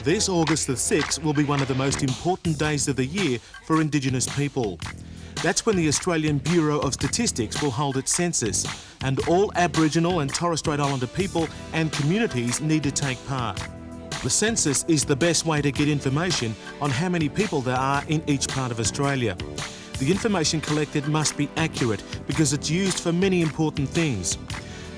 This August the 6th will be one of the most important days of the year for Indigenous people. That's when the Australian Bureau of Statistics will hold its census, and all Aboriginal and Torres Strait Islander people and communities need to take part. The census is the best way to get information on how many people there are in each part of Australia. The information collected must be accurate because it's used for many important things.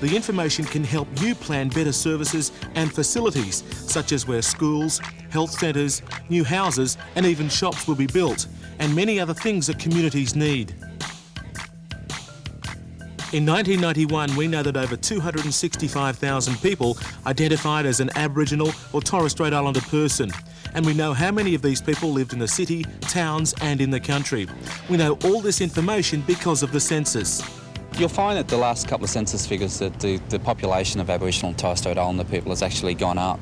The information can help you plan better services and facilities, such as where schools, health centres, new houses and even shops will be built, and many other things that communities need. In 1991, we know that over 265,000 people identified as an Aboriginal or Torres Strait Islander person. And we know how many of these people lived in the city, towns and in the country. We know all this information because of the census. You'll find that the last couple of census figures that the population of Aboriginal and Torres Strait Islander people has actually gone up.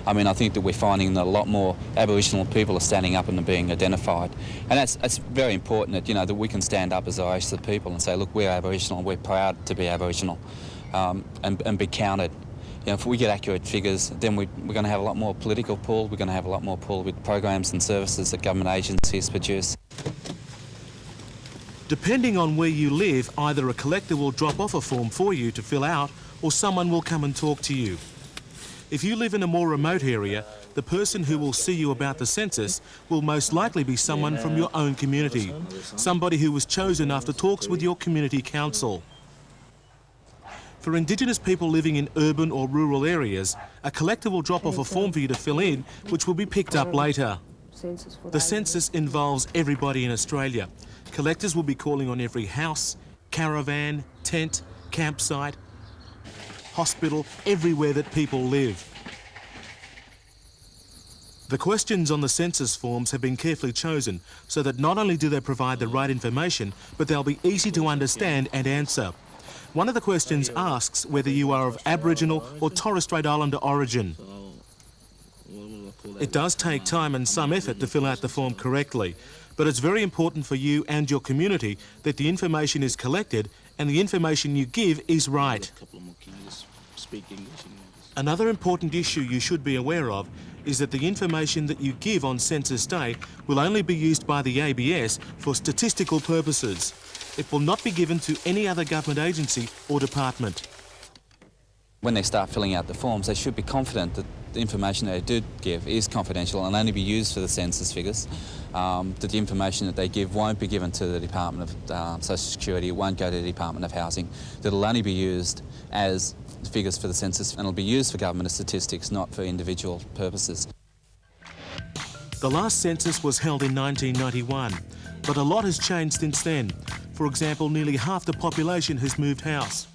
I mean, I think that we're finding that a lot more Aboriginal people are standing up and are being identified. And that's very important that, that we can stand up as Irish people and say, look, we're Aboriginal, we're proud to be Aboriginal, and be counted. If we get accurate figures, then we're going to have a lot more political pull, we're going to have a lot more pull with programs and services that government agencies produce. Depending on where you live, either a collector will drop off a form for you to fill out or someone will come and talk to you. If you live in a more remote area, the person who will see you about the census will most likely be someone from your own community, somebody who was chosen after talks with your community council. For Indigenous people living in urban or rural areas, a collector will drop off a form for you to fill in, which will be picked up later. The census involves everybody in Australia. Collectors will be calling on every house, caravan, tent, campsite, hospital, everywhere that people live. The questions on the census forms have been carefully chosen so that not only do they provide the right information, but they'll be easy to understand and answer. One of the questions asks whether you are of Aboriginal or Torres Strait Islander origin. It does take time and some effort to fill out the form correctly, but it's very important for you and your community that the information is collected and the information you give is right. Another important issue you should be aware of is that the information that you give on Census Day will only be used by the ABS for statistical purposes. It will not be given to any other government agency or department. When they start filling out the forms, they should be confident that the information they do give is confidential and only be used for the census figures, that the information that they give won't be given to the Department of Social Security, it won't go to the Department of Housing, that it'll only be used as figures for the census and it'll be used for government statistics, not for individual purposes. The last census was held in 1991, but a lot has changed since then. For example, nearly half the population has moved house.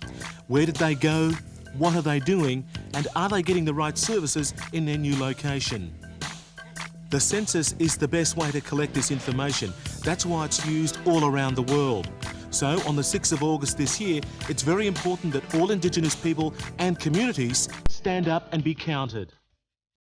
Where did they go? What are they doing? And are they getting the right services in their new location? The census is the best way to collect this information. That's why it's used all around the world. So on the 6th of August this year, it's very important that all Indigenous people and communities stand up and be counted.